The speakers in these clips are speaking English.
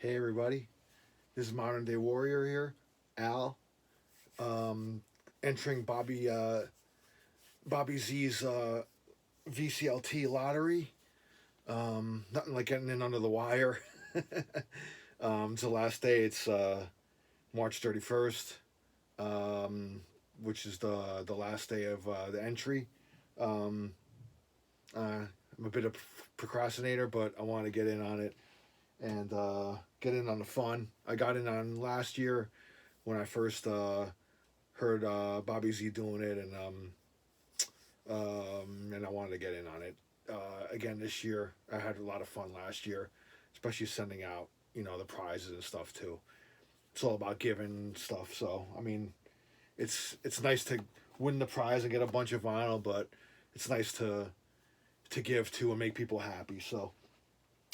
Hey everybody, this is Modern Day Warrior here, Al, entering Bobby Z's VCLT Lottery. Nothing like getting in under the wire. It's the last day. It's March 31st, which is the last day of the entry. Um, I'm a bit of procrastinator, but I want to get in on it and get in on the fun. I got in on last year when I first heard Bobby Z doing it, and I wanted to get in on it again this year. I had a lot of fun last year, especially sending out the prizes and stuff too. It's all about giving stuff. So I mean, it's nice to win the prize and get a bunch of vinyl, but it's nice to give to and make people happy. So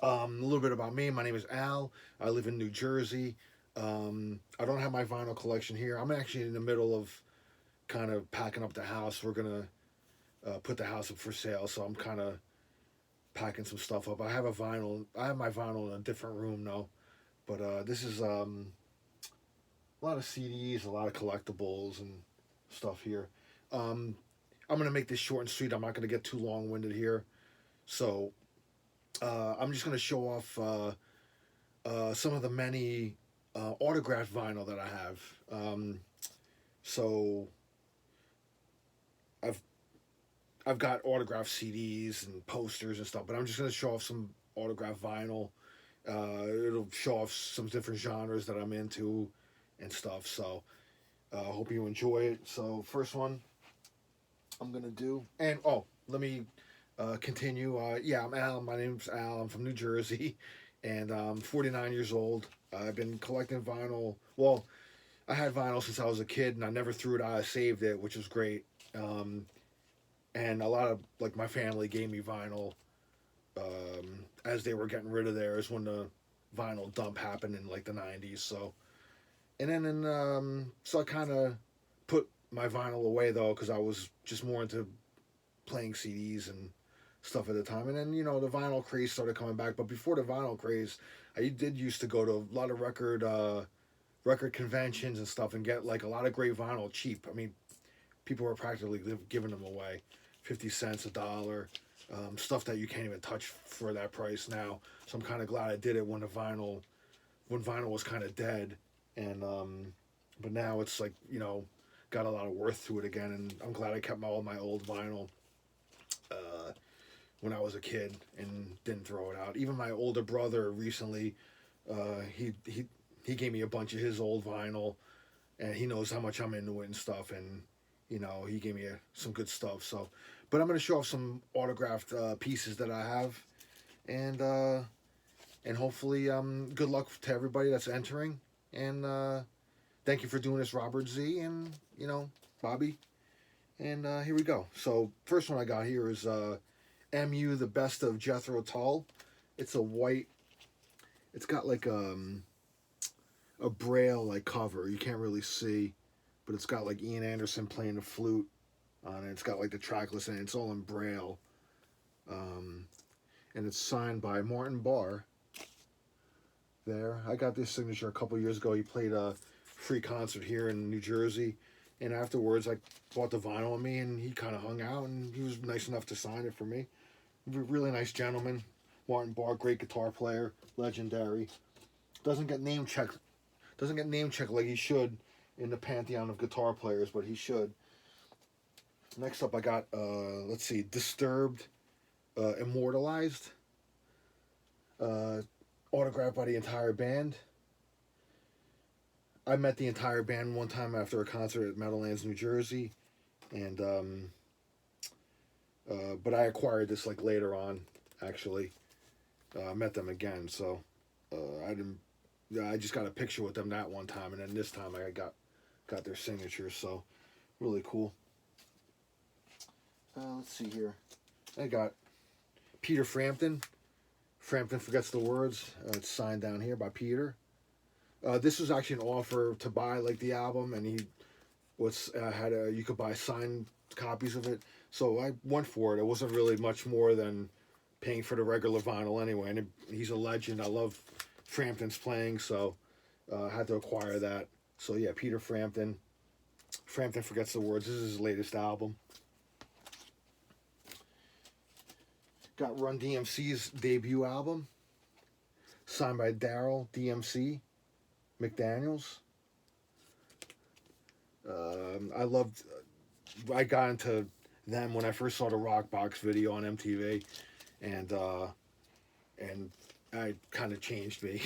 a little bit about me. My name is Al. I live in New Jersey. I don't have my vinyl collection here. I'm actually in the middle of kind of packing up the house. We're gonna put the house up for sale, so I'm kind of packing some stuff up. I have a vinyl. I have my vinyl in a different room now, but this is a lot of CDs, a lot of collectibles and stuff here. Um, I'm gonna make this short and sweet. I'm not gonna get too long winded here, so I'm just gonna show off some of the many autographed vinyl that I have. So I've I've got autographed CDs and posters and stuff, but I'm just gonna show off some autographed vinyl. It'll show off some different genres that I'm into and stuff. So I hope you enjoy it. So first one I'm gonna do, and oh, let me continue. Yeah, I'm Al. My name's Al. I'm from New Jersey, and I'm 49 years old. I've been collecting vinyl. Well, I had vinyl since I was a kid, and I never threw it out. I saved it, which was great. Um, and a lot of like my family gave me vinyl as they were getting rid of theirs when the vinyl dump happened in like the '90s. So and then so I kind of put my vinyl away though because I was just more into playing CDs and stuff at the time. And then the vinyl craze started coming back. But before the vinyl craze, I did used to go to a lot of record conventions and stuff and get like a lot of great vinyl cheap. I mean, people were practically giving them away, 50 cents, a dollar, stuff that you can't even touch for that price now. So I'm kind of glad I did it when vinyl was kind of dead, and but now it's like got a lot of worth to it again, and I'm glad I kept all my old vinyl uh, when I was a kid and didn't throw it out. Even my older brother recently, he gave me a bunch of his old vinyl, and he knows how much I'm into it and stuff, and he gave me some good stuff. So, but I'm gonna show off some autographed pieces that I have, and hopefully good luck to everybody that's entering, and thank you for doing this, Robert Z, and Bobby. And here we go. So first one I got here is MU the Best of Jethro Tull. It's a white. It's got like a braille like cover. You can't really see, but it's got like Ian Anderson playing the flute on it. It's got like the track list and it's all in braille. Um, and it's signed by Martin Barr. There, I got this signature a couple years ago. He played a free concert here in New Jersey, and afterwards I bought the vinyl of me, and he kind of hung out, and he was nice enough to sign it for me. Really nice gentleman. Martin Barr, great guitar player, legendary. Doesn't get name checked. Doesn't get name checked like he should in the pantheon of guitar players, but he should. Next up, I got let's see, Disturbed, Immortalized, uh, autographed by the entire band. I met the entire band one time after a concert at Meadowlands, New Jersey, and but I acquired this like later on. Actually, I met them again, so I didn't. Yeah, I just got a picture with them that one time, and then this time I got their signature. So really cool. Let's see here. I got Peter Frampton. Frampton Forgets the Words. It's signed down here by Peter. This was actually an offer to buy like the album, and he you could buy signed copies of it. So I went for it. It wasn't really much more than paying for the regular vinyl anyway. And he's a legend. I love Frampton's playing, so I had to acquire that. So yeah, Peter Frampton. Frampton Forgets the Words. This is his latest album. Got Run DMC's debut album, signed by Daryl DMC McDaniels. I got into them when I first saw the Rock Box video on MTV, and I kind of changed me,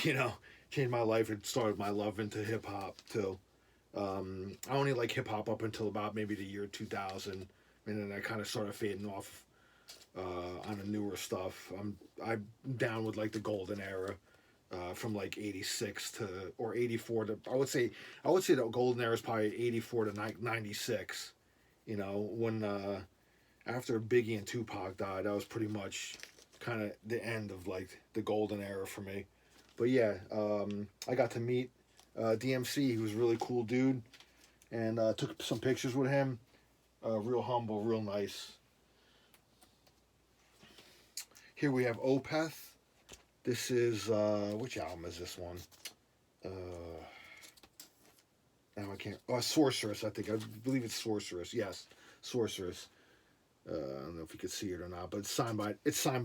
changed my life. It started my love into hip hop too. I only like hip hop up until about maybe the year 2000, and then I kind of started fading off on the newer stuff. I'm down with like the golden era, from like 86 to or 84 to I would say the golden era is probably 84 to 96. When after Biggie and Tupac died, that was pretty much kind of the end of like the golden era for me. But yeah, I got to meet DMC. He was a really cool dude, and took some pictures with him. Real humble, real nice. Here we have Opeth. This is, which album is this one? Now I can't, Sorceress, I think. I believe it's Sorceress. Yes, Sorceress. I don't know if you could see it or not, but it's signed by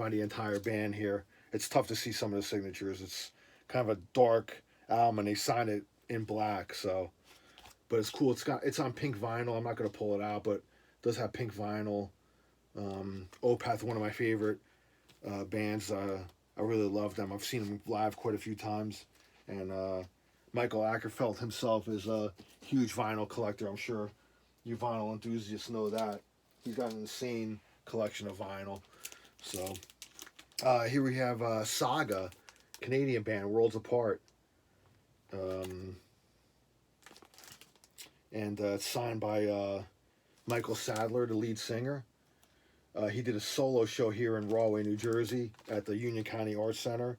the entire band here. It's tough to see some of the signatures. It's kind of a dark album, and they signed it in black, so. But it's cool. It's on pink vinyl. I'm not going to pull it out, but it does have pink vinyl. Opeth, one of my favorite bands. I really love them. I've seen them live quite a few times. And Michael Ackerfeld himself is a huge vinyl collector. I'm sure you vinyl enthusiasts know that. He's got an insane collection of vinyl. So here we have Saga, Canadian band, Worlds Apart. And it's signed by Michael Sadler, the lead singer. He did a solo show here in Rahway, New Jersey, at the Union County Arts Center.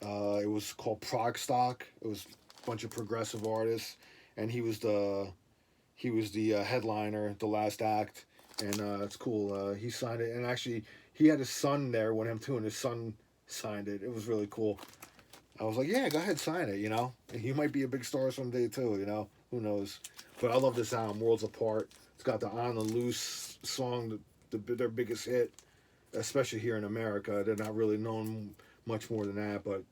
It was called Prog Stock. It was a bunch of progressive artists, and he was the headliner, the last act, and it's cool. He signed it, and actually he had his son there with him too, and his son signed it. It was really cool. I was like, yeah, go ahead, sign it. You might be a big star someday too. Who knows? But I love this album, Worlds Apart. It's got the On the Loose song. Their biggest hit, especially here in America. They're not really known much more than that, but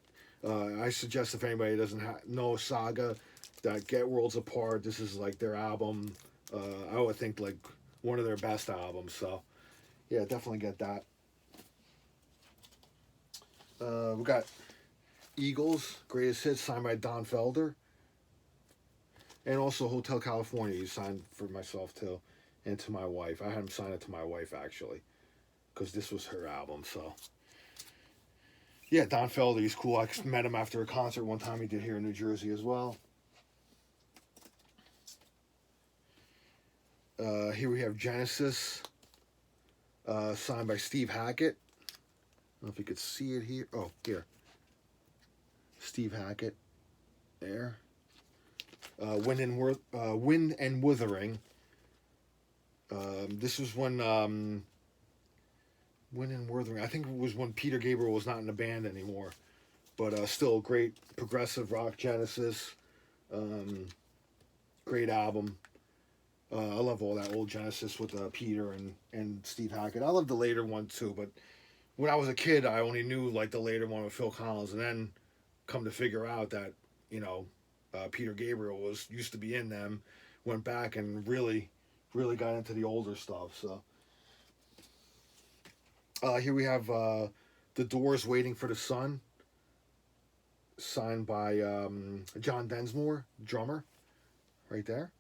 I suggest if anybody doesn't know Saga, that get Worlds Apart. This is like their album. I would think like one of their best albums. So yeah, definitely get that. We got Eagles, Greatest Hits, signed by Don Felder, and also Hotel California. He signed for myself too. And to my wife. I had him sign it to my wife, actually, because this was her album, so. Yeah, Don Felder, he's cool. I met him after a concert one time he did here in New Jersey as well. Here we have Genesis, signed by Steve Hackett. I don't know if you could see it here. Oh, here. Steve Hackett, there. Wind and Wuthering. This was when Wind and Wuthering, I think it was when Peter Gabriel was not in the band anymore, but still great progressive rock. Genesis, great album. I love all that old Genesis with Peter and Steve Hackett. I love the later one too, but when I was a kid, I only knew like the later one with Phil Collins, and then come to figure out that Peter Gabriel used to be in them, went back and really got into the older stuff. So here we have The Doors, Waiting for the Sun, signed by John Densmore, drummer, right there.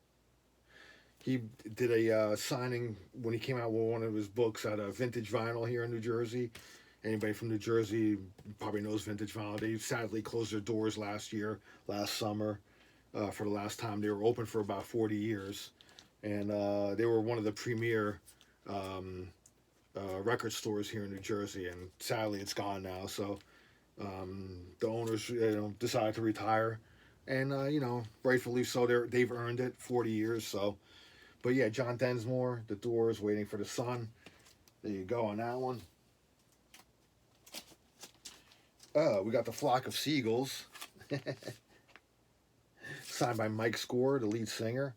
He did a signing when he came out with one of his books at a Vintage Vinyl here in New Jersey. Anybody from New Jersey probably knows Vintage Vinyl. They sadly closed their doors last summer, for the last time. They were open for about 40 years. And they were one of the premier record stores here in New Jersey. And sadly, it's gone now. So the owners decided to retire. And, rightfully so. They've earned it, 40 years. So, but yeah, John Densmore, The Doors, Waiting for the Sun. There you go on that one. We got the Flock of Seagulls, signed by Mike Score, the lead singer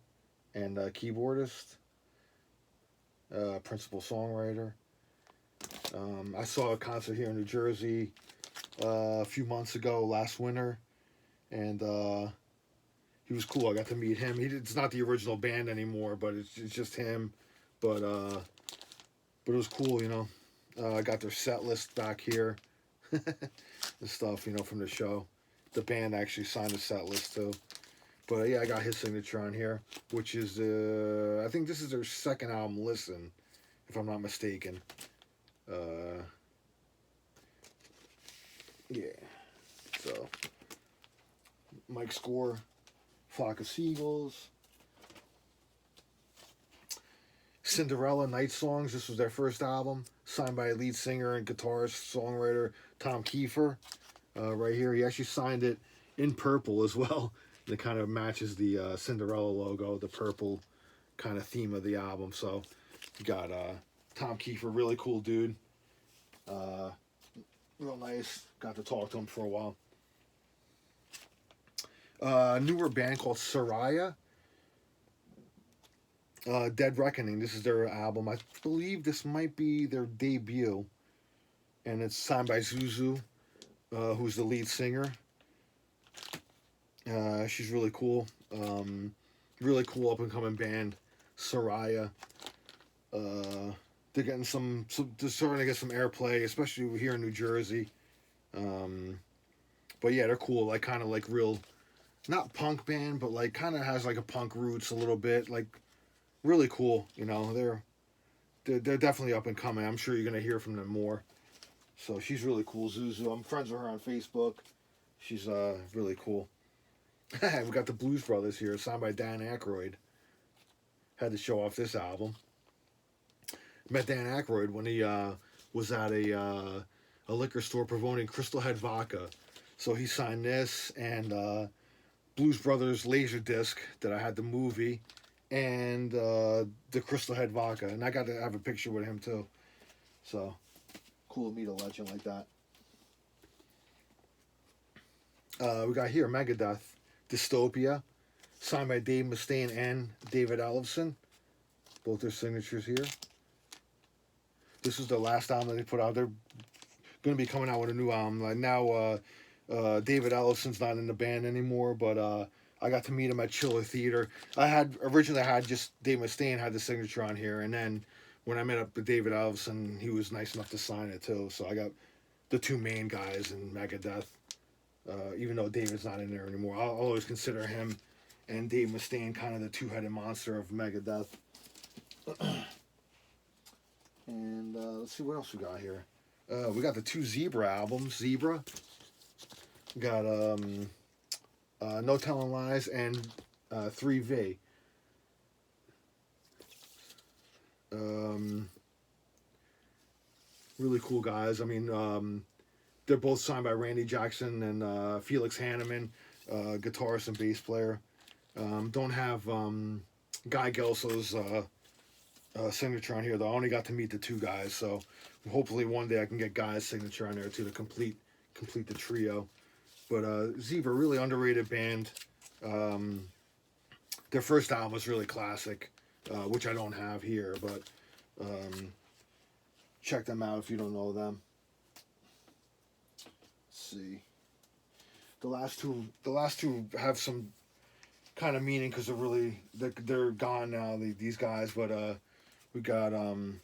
and keyboardist, principal songwriter. I saw a concert here in New Jersey a few months ago, last winter, and he was cool. I got to meet him. It's not the original band anymore, but it's just him. But it was cool, you know. I got their set list back here, the stuff, you know, from the show. The band actually signed the set list too. But yeah, I got his signature on here, which is I think this is their second album, Listen, if I'm not mistaken. Yeah. So Mike Score, Flock of Seagulls. Cinderella Night Songs. This was their first album, signed by lead singer and guitarist, songwriter Tom Kiefer. Right here, he actually signed it in purple as well. And it kind of matches the Cinderella logo, the purple kind of theme of the album. So you got Tom Kiefer, really cool dude. Real nice. Got to talk to him for a while. Newer band called Soraya. Dead Reckoning. This is their album. I believe this might be their debut. And it's signed by Zuzu, who's the lead singer. She's really cool. Really cool up and coming band, Soraya. They're getting they're starting to get some airplay, especially here in New Jersey. But yeah, they're cool. Like kind of like real, not punk band, but like kind of has like a punk roots a little bit. Like really cool. You know, they're definitely up and coming. I'm sure you're gonna hear from them more. So she's really cool, Zuzu. I'm friends with her on Facebook. She's really cool. We got the Blues Brothers here, signed by Dan Aykroyd. Had to show off this album. Met Dan Aykroyd when he was at a liquor store promoting Crystal Head Vodka. So he signed this and Blues Brothers Laserdisc that I had the movie and the Crystal Head Vodka. And I got to have a picture with him too. So cool to meet a legend like that. We got here Megadeth, Dystopia, signed by Dave Mustaine and David Ellefson. Both their signatures here. This is the last album that they put out. They're going to be coming out with a new album. Like now, David Ellefson's not in the band anymore, but I got to meet him at Chiller Theater. Originally I had just Dave Mustaine had the signature on here, and then when I met up with David Ellefson, he was nice enough to sign it too. So I got the two main guys in Megadeth. Even though David's not in there anymore, I'll always consider him and Dave Mustaine kind of the two-headed monster of Megadeth. And let's see what else we got here. We got the two Zebra albums. Zebra. We got No Telling Lies and 3V. Really cool guys. I mean, they're both signed by Randy Jackson and Felix Hanneman, guitarist and bass player. Don't have Guy Gelso's signature on here, though. I only got to meet the two guys, so hopefully one day I can get Guy's signature on there too to complete the trio. But Zebra, really underrated band. Their first album was really classic, which I don't have here, but check them out if you don't know them. See, the last two have some kind of meaning because they're gone now, these guys. But we got an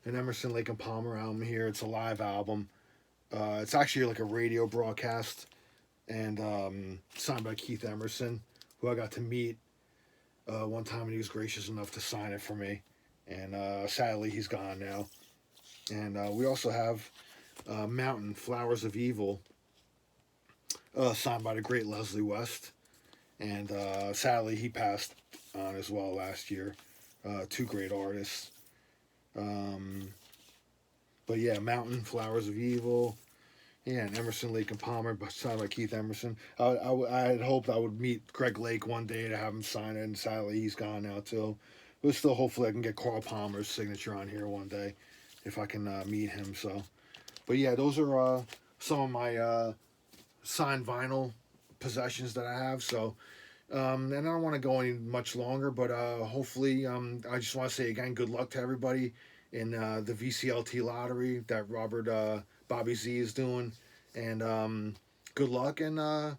Emerson, Lake and Palmer album here. It's a live album. It's actually like a radio broadcast, and signed by Keith Emerson, who I got to meet one time, and he was gracious enough to sign it for me. And sadly, he's gone now. And we also have Mountain, Flowers of Evil, signed by the great Leslie West. And sadly, he passed on as well last year. Two great artists. But yeah, Mountain, Flowers of Evil. Yeah, and Emerson, Lake and Palmer, signed by Keith Emerson. I had hoped I would meet Greg Lake one day to have him sign it, and sadly, he's gone now too. But still, hopefully, I can get Carl Palmer's signature on here one day if I can meet him. So, but yeah, those are some of my signed vinyl possessions that I have. So, and I don't want to go any much longer, but hopefully, I just want to say again, good luck to everybody in the VCLT Lottery that Bobby Zee is doing, and good luck, and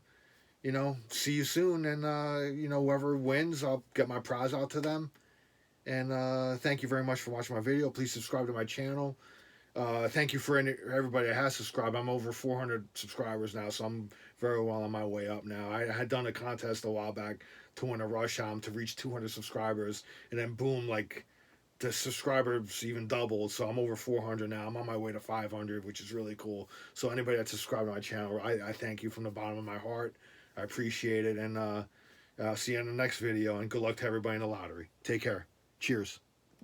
see you soon, and whoever wins, I'll get my prize out to them. And thank you very much for watching my video. Please subscribe to my channel. Thank you for everybody that has subscribed. I'm over 400 subscribers now, so I'm very well on my way up now. I had done a contest a while back to win a rush hour to reach 200 subscribers, and then boom, like the subscribers even doubled. So I'm over 400 now. I'm on my way to 500, which is really cool. So anybody that subscribed to my channel, I thank you from the bottom of my heart. I appreciate it, and I'll see you in the next video, and good luck to everybody in the lottery. Take care. Cheers.